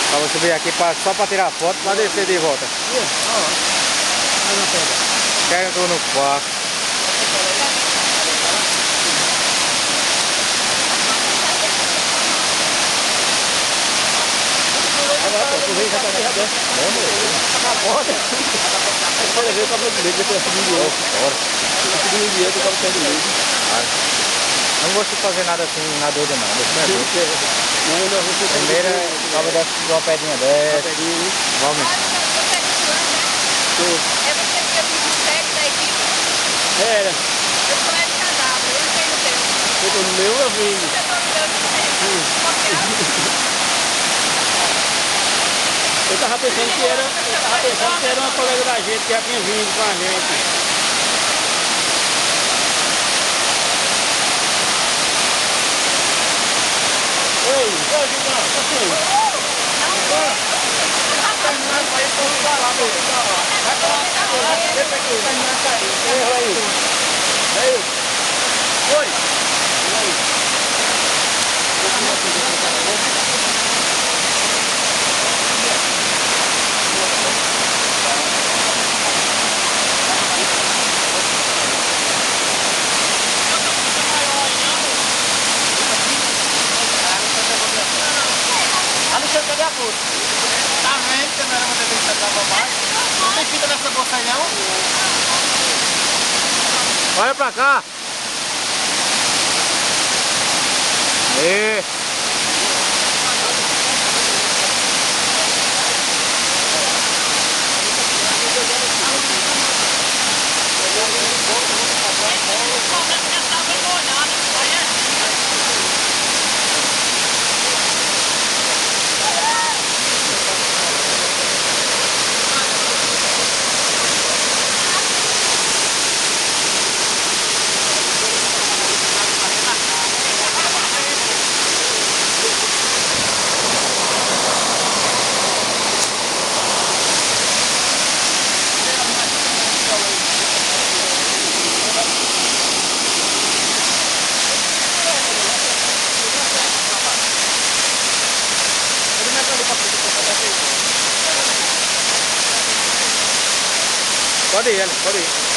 Pra você subir aqui só pra tirar foto, pra descer de volta. Quero que eu no quarto. Não gosto de fazer nada assim na doida não. Primeiro acaba de uma pedrinha dessa. Vamos. É você que é o 27 da equipe? Era. Eu sou de cadáver, eu não tenho o teu. Eu tô no meu, eu vim. Você tá no meu de Eu tava pensando que era uma colega da gente que já tinha vindo com a gente. Oi, Gigão, assim. Oi. Alexandre, cadê a bolsa? Tá vendo que não era uma delícia de mais? Não tem fita nessa bolsa aí não? Olha pra cá. E... Pode ir, pode ir.